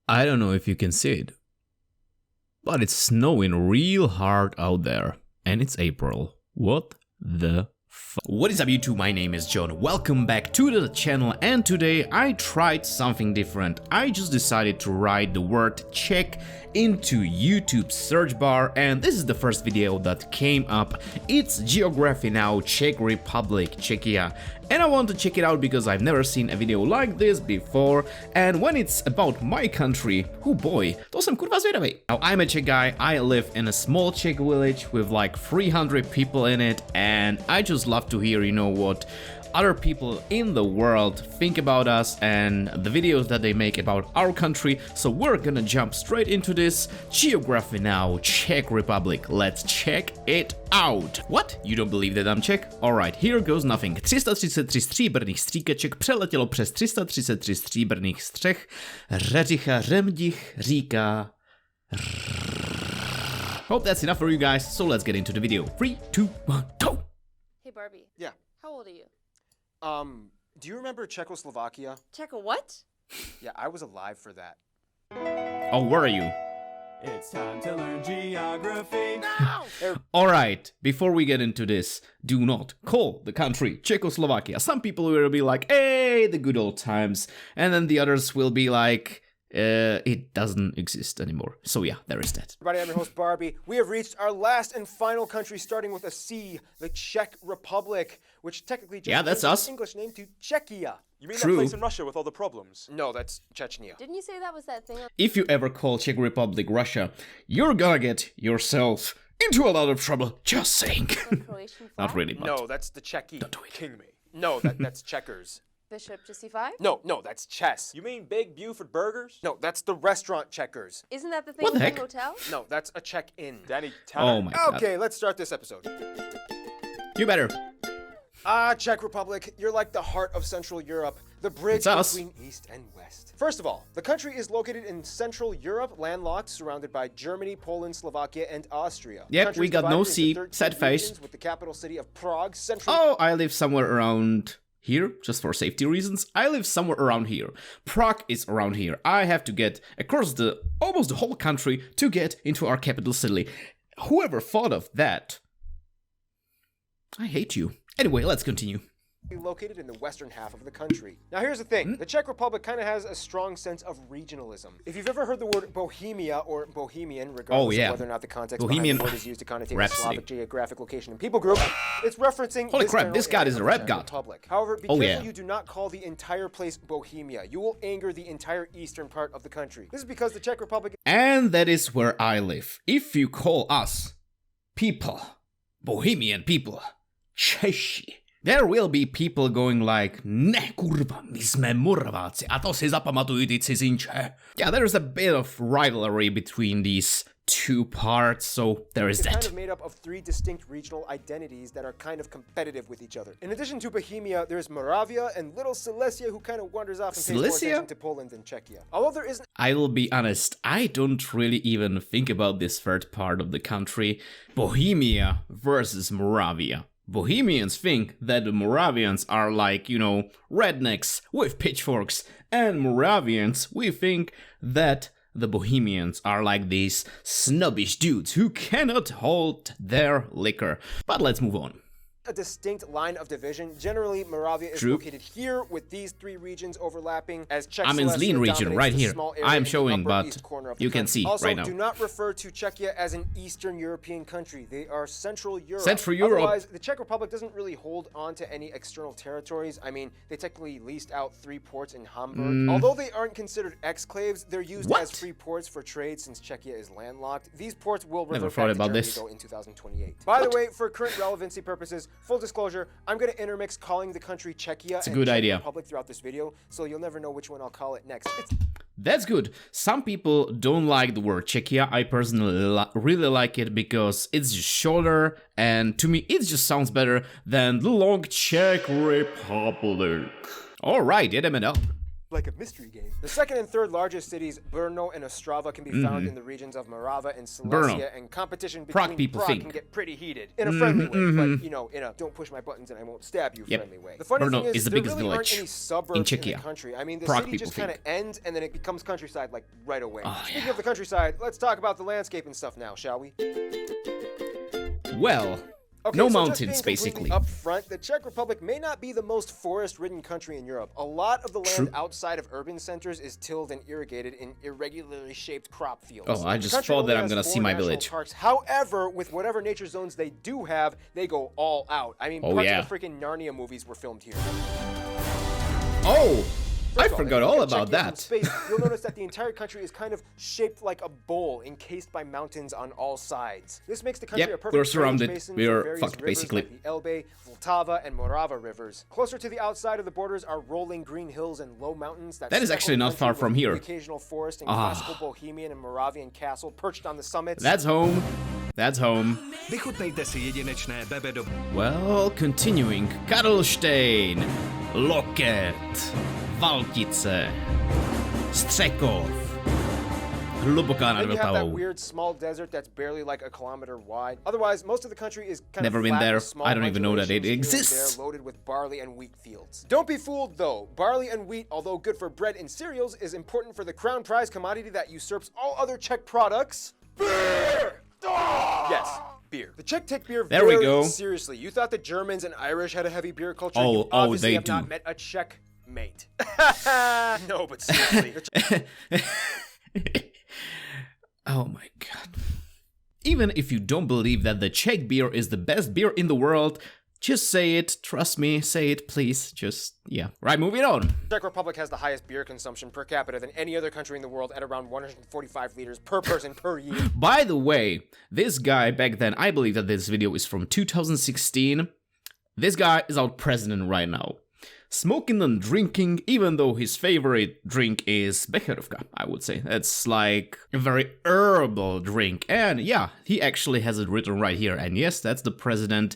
I don't know if you can see it, but it's snowing real hard out there, and it's April. What the fuck? What is up YouTube, my name is John, welcome back to the channel, and today I tried something different. I just decided to write the word Czech into YouTube search bar, and this is the first video that came up. It's Geography Now, Czech Republic, Czechia. And I want to check it out because I've never seen a video like this before, and when it's about my country, oh boy, to jsem kurva zvědavý. Now I'm a Czech guy, I live in a small Czech village with like 300 people in it, and I just love to hear, you know, what other people in the world think about us and the videos that they make about our country. So we're gonna jump straight into this. Geography Now, Czech Republic. Let's check it out. What? You don't believe that I'm Czech? Alright, here goes nothing. 333 stříbrných stříkaček přeletělo přes 333 stříbrných střech. Řeřicha Remdich říká... Hope that's enough for you guys, so let's get into the video. 3, 2, 1, go! Hey Barbie. Yeah. How old are you? Do you remember Czechoslovakia? Check a what? Yeah, I was alive for that. Oh, where are you? It's time to learn geography now! Alright, before we get into this, do not call the country Czechoslovakia. Some people will be like, hey, the good old times. And then the others will be like, it doesn't exist anymore. So yeah, there is that. Everybody, I'm your host Barbie. We have reached our last and final country starting with a C, the Czech Republic, which technically just Yeah, that's changed us. its English name to Czechia. You mean True. that place in Russia with all the problems? No, that's Chechnya. Didn't you say that was that thing on If you ever call Czech Republic Russia, you're gonna get yourself into a lot of trouble. Just saying. the Croatian flag? Not really, but No, that's the Czechie. don't do it. King me. No, that's checkers. Bishop to C5? No, that's chess. You mean Big Buford Burgers? No, that's the restaurant checkers. Isn't that the thing What the with heck? the hotel? No, that's a check-in. Danny Tanner. Oh my god. Okay, let's start this episode. You better. Czech Republic, you're like the heart of Central Europe, the bridge It's us. between East and West. First of all, the country is located in Central Europe, landlocked, surrounded by Germany, Poland, Slovakia, and Austria. The Yep, country we is got no divided into sea, 13 sad face. regions, with the capital city of Prague, Central. Oh, I live somewhere around here, just for safety reasons. I live somewhere around here. Prague is around here. I have to get across almost the whole country to get into our capital city. Whoever thought of that? I hate you. Anyway, let's continue. Located in the western half of the country. Now here's the thing, the Czech Republic kind of has a strong sense of regionalism. If you've ever heard the word Bohemia or Bohemian, regardless yeah. of whether or not the context Bohemian behind the word is used to connotate a Rhapsody. Slavic geographic location and people group, it's referencing Holy this crap, general this god area is a of the rap Czech god. Republic. However, be Oh, careful yeah. you do not call the entire place Bohemia. You will anger the entire eastern part of the country. This is because the Czech Republic And that is where I live. If you call us people, Bohemian people, Češi, there will be people going like, ne kurva, my jsme Moraváci, a to si zapamatuj ty cizinče. Yeah, there's a bit of rivalry between these two parts, so there is is kind that. of made up of three distinct regional identities that are kind of competitive with each other. In addition to Bohemia, there's Moravia and Little Silesia, who kind of wanders off and pays more Silesia? attention to Poland than Czechia. Although there isn't I'll be honest, I don't really even think about this third part of the country. Bohemia versus Moravia. Bohemians think that the Moravians are like, you know, rednecks with pitchforks, and Moravians, we think that the Bohemians are like these snobbish dudes who cannot hold their liquor. But let's move on. a distinct line of division. Generally, Moravia is True. located here with these three regions overlapping as Czech I'm in Silesia Zlín region, dominates right the here. small area I'm in the showing, upper but east corner of the you can country. see also, right now. do not refer to Czechia as an Eastern European country. They are Central Europe. Central Europe. Otherwise, the Czech Republic doesn't really hold on to any external territories. I mean, they technically leased out 3 ports in Hamburg. Although they aren't considered exclaves, they're used What? as free ports for trade since Czechia is landlocked. These ports will Never revert thought back to about Germany, this. though, in 2028. By the way, for current relevancy purposes, full disclosure, I'm going to intermix calling the country Czechia It's a and good Czech idea. Republic throughout this video, so you'll never know which one I'll call it next. That's good. Some people don't like the word Czechia. I personally really like it because it's just shorter, and to me it just sounds better than the long Czech Republic. Alright, jedeme dál. like a mystery game. The second and third largest cities, Brno and Ostrava, can be found in the regions of Morava and Silesia, and competition between Prague can get pretty heated in a friendly way, but you know, in a don't push my buttons and I won't stab you friendly way. The funny thing is, the there biggest really aren't village any suburbs in Czechia. the country. I mean, the Prague city just kind of ends and then it becomes countryside like right away. Speaking of the countryside, let's talk about the landscape and stuff now, shall we? Well, Okay, no so mountains, just basically. Up front, the Czech Republic may not be the most forest-ridden country in Europe. A lot of the land outside of urban centers is tilled and irrigated in irregularly shaped crop fields. Oh, I just thought that I'm gonna see my village. Parks. However, with whatever nature zones they do have, they go all out. I mean, parts of the freaking Narnia movies were filmed here. Oh! I First of forgot if you all look at about Czechia from that. Space, you'll notice that the entire country is kind of shaped like a bowl encased by mountains on all sides. This makes the country a perfect we're surrounded. drainage basin We're for various fucked, rivers basically. like the Elbe, Vltava, and Morava rivers. Closer to the outside of the borders are rolling green hills and low mountains that is circle actually the not country far with from here. the occasional forest and classical Bohemian and Moravian castle perched on the summits. That's home. That's home. Vychutnejte si jedinečné bebedo. Well, continuing. Karlštejn, Loket, Valtice, Střekov, Hluboká nad Then you have that Vltavou. weird small desert that's barely like a kilometer wide. Otherwise, most of the country is kind Never of been flat there. with small I don't even know that it undulations here and exists. there, loaded with barley and wheat fields. Don't be fooled though. Barley and wheat, although good for bread and cereals, is important for the crown prize commodity that usurps all other Czech products. Beer! Yes, beer. The Czech take beer There we very go. seriously. You thought the Germans and Irish had a heavy beer culture? Oh, You obviously they have not do. met a Czech mate. No, but seriously. Oh my god. Even if you don't believe that the Czech beer is the best beer in the world, just say it. Trust me, say it, please. Just, yeah. Right, moving on. Czech Republic has the highest beer consumption per capita than any other country in the world at around 145 liters per person per year. By the way, this guy back then, I believe that this video is from 2016. This guy is our president right now. Smoking and drinking, even though his favorite drink is Becherovka, I would say. That's like a very herbal drink. And yeah, he actually has it written right here. And yes, that's the president.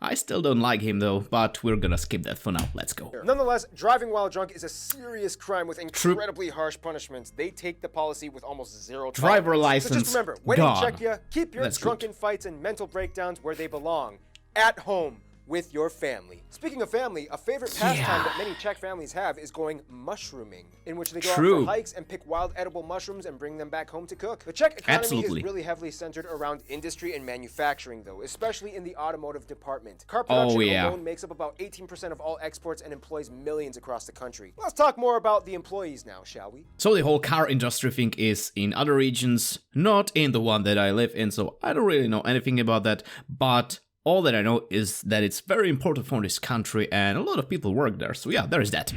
I still don't like him though, but we're gonna skip that for now. Let's go. Nonetheless, driving while drunk is a serious crime with incredibly harsh punishments. They take the policy with almost zero tolerance. Driver license, So just remember, when gone. in Czechia, keep your That's drunken fights and mental breakdowns where they belong. At home. With your family. Speaking of family, a favorite pastime that many Czech families have is going mushrooming, in which they go out for hikes and pick wild edible mushrooms and bring them back home to cook. The Czech economy is really heavily centered around industry and manufacturing, though, especially in the automotive department. Car production alone makes up about 18% of all exports and employs millions across the country. Let's talk more about the employees now, shall we? So the whole car industry thing is in other regions, not in the one that I live in, so I don't really know anything about that, but all that I know is that it's very important for this country and a lot of people work there. So yeah, there is that.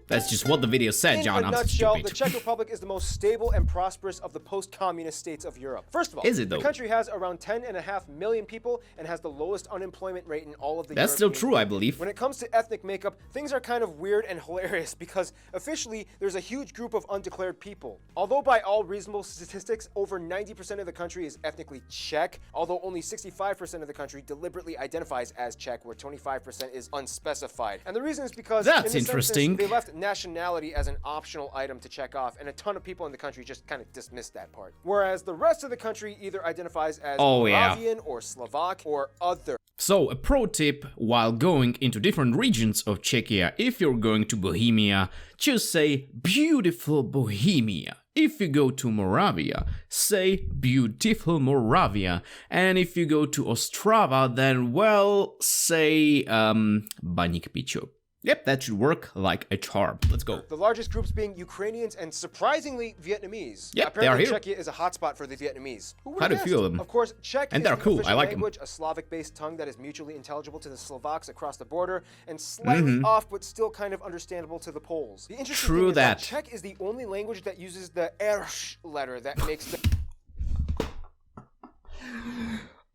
That's just what the video said, John. In a I'm nutshell, stupid. the Czech Republic is the most stable and prosperous of the post-communist states of Europe. First of all, is it though? The country has around 10.5 million people and has the lowest unemployment rate in all of the That's still European true, I Union. believe. When it comes to ethnic makeup, things are kind of weird and hilarious because officially there's a huge group of undeclared people. Although by all reasonable statistics, over 90% of the country is ethnically Czech, although only 65% of the country deliberately identifies as Czech, where 25% is unspecified. And the reason is because that's in the interesting. Census, they left nationality as an optional item to check off, and a ton of people in the country just kind of dismissed that part. Whereas the rest of the country either identifies as Moravian or Slovak or other. So, a pro tip while going into different regions of Czechia, if you're going to Bohemia, just say beautiful Bohemia. If you go to Moravia, say beautiful Moravia. And if you go to Ostrava, then, well, say Baník Pičo. Yep, that should work like a charm. Let's go. The largest groups being Ukrainians and surprisingly Vietnamese. Yep, apparently they are here. Czechia is a hotspot for the Vietnamese. Quite a few of them. Of course, Czech and is they're the cool. official I like language, a Slavic-based tongue that is mutually intelligible to the Slovaks across the border and slightly off, but still kind of understandable to the Poles. The interesting thing is that Czech is the only language that uses the ersh letter that makes the.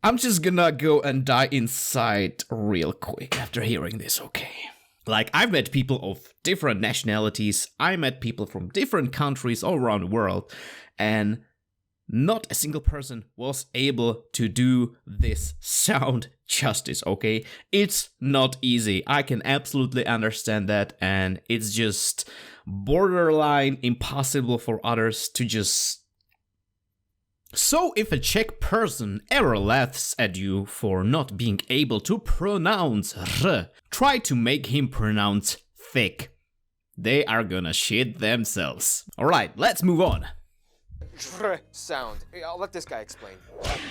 I'm just gonna go and die inside real quick after hearing this, okay? Like, I've met people of different nationalities, I met people from different countries all around the world, and not a single person was able to do this sound justice, okay? It's not easy. I can absolutely understand that, and it's just borderline impossible for others to just... So if a Czech person ever laughs at you for not being able to pronounce r, try to make him pronounce thick. They are gonna shit themselves. Alright, let's move on. Sound. I'll let this guy explain.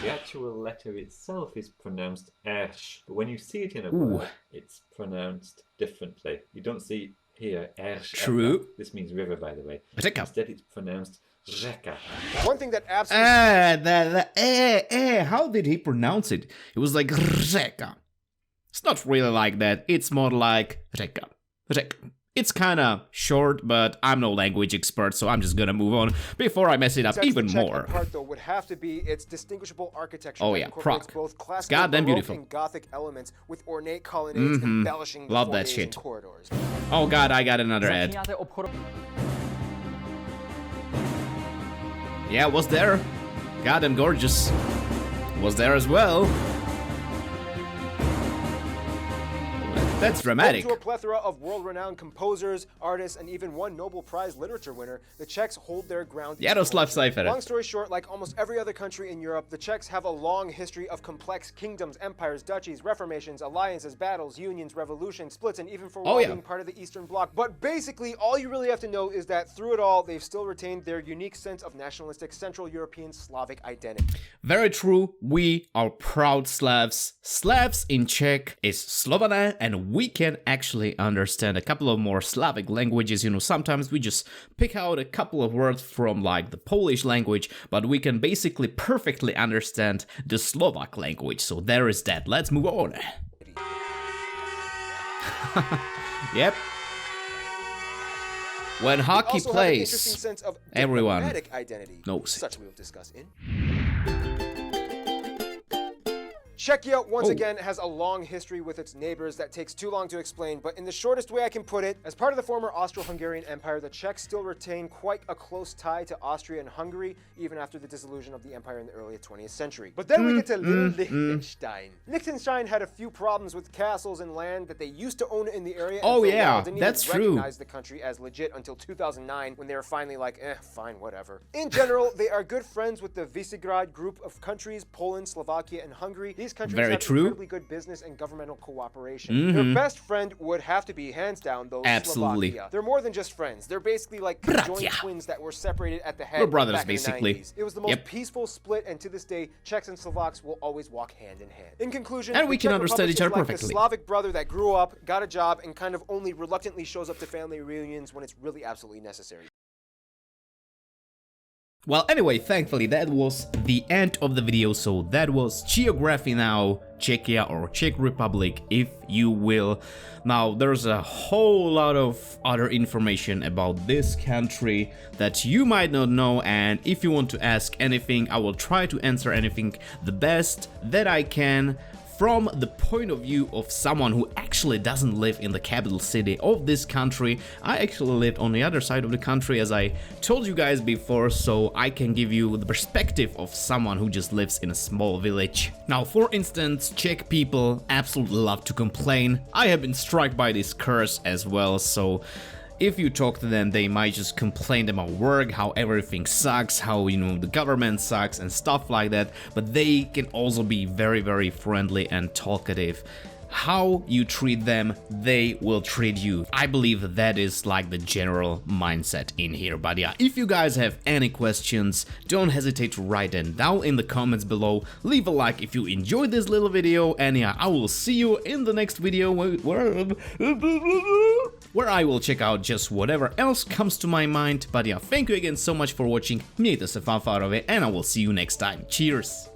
The actual letter itself is pronounced ersh, but when you see it in a word, it's pronounced differently. You don't see here ersh. True. This means river, by the way. Řeka. Instead, it's pronounced řeka. One thing that absolutely... How did he pronounce it? It was like řeka. It's not really like that. It's more like řeka. Řeka. It's kind of short, but I'm no language expert, so I'm just gonna move on before I mess it up even more. The part, though, would have to be its distinguishable architecture. Oh that yeah, incorporates Prague. both classical, It's goddamn Baroque, beautiful. and Gothic elements with ornate colonnades embellishing the Love that foyers shit. and corridors. Oh god, I got another ad. Yeah, was there. Goddamn gorgeous. Was there as well. That's dramatic. Home to a plethora of world-renowned composers, artists, and even one Nobel Prize literature winner, the Czechs hold their ground. Jaroslav Seifert. Long story short, like almost every other country in Europe, the Czechs have a long history of complex kingdoms, empires, duchies, reformations, alliances, battles, unions, revolutions, splits, and even for being part of the Eastern Bloc. But basically, all you really have to know is that through it all, they've still retained their unique sense of nationalistic Central European Slavic identity. Very true. We are proud Slavs. Slavs in Czech is Slované, and we can actually understand a couple of more Slavic languages. You know, sometimes we just pick out a couple of words from like the Polish language, but we can basically perfectly understand the Slovak language. So there is that. Let's move on. Yep. When hockey also plays, have an interesting sense of everyone diplomatic identity, knows it. such we'll discuss in. Czechia, once again, has a long history with its neighbors that takes too long to explain, but in the shortest way I can put it, as part of the former Austro-Hungarian Empire, the Czechs still retain quite a close tie to Austria and Hungary, even after the dissolution of the empire in the early 20th century. But then we get to little Liechtenstein. Liechtenstein had a few problems with castles and land that they used to own in the area. Oh, and yeah, didn't that's even true. recognize the country as legit until 2009, when they were finally like, fine, whatever. In general, they are good friends with the Visegrad group of countries, Poland, Slovakia, and Hungary. These countries Very have true. incredibly good business and governmental cooperation. Their best friend would have to be, hands down, though, Absolutely. Slovakia. They're more than just friends. They're basically like conjoined twins that were separated at the head. We're brothers, back in the basically. 90s. It was the most peaceful split, and to this day, Czechs and Slovaks will always walk hand in hand. In conclusion, And we the can Czech understand Republic each other is like perfectly. the Slavic brother that grew up, got a job, and kind of only reluctantly shows up to family reunions when it's really absolutely necessary. Well, anyway, thankfully that was the end of the video, so that was Geography Now, Czechia or Czech Republic, if you will. Now, there's a whole lot of other information about this country that you might not know, and if you want to ask anything, I will try to answer anything the best that I can, from the point of view of someone who actually doesn't live in the capital city of this country. I actually lived on the other side of the country, as I told you guys before, so I can give you the perspective of someone who just lives in a small village. Now, for instance, Czech people absolutely love to complain. I have been struck by this curse as well, so if you talk to them, they might just complain about work, how everything sucks, how, you know, the government sucks and stuff like that, but they can also be very, very friendly and talkative. How you treat them, they will treat you. I believe that is like the general mindset in here. But yeah, if you guys have any questions, don't hesitate to write them down in the comments below. Leave a like if you enjoyed this little video, and yeah, I will see you in the next video where I will check out just whatever else comes to my mind. But yeah, thank you again so much for watching. Mějte se fanfárové, and I will see you next time. Cheers!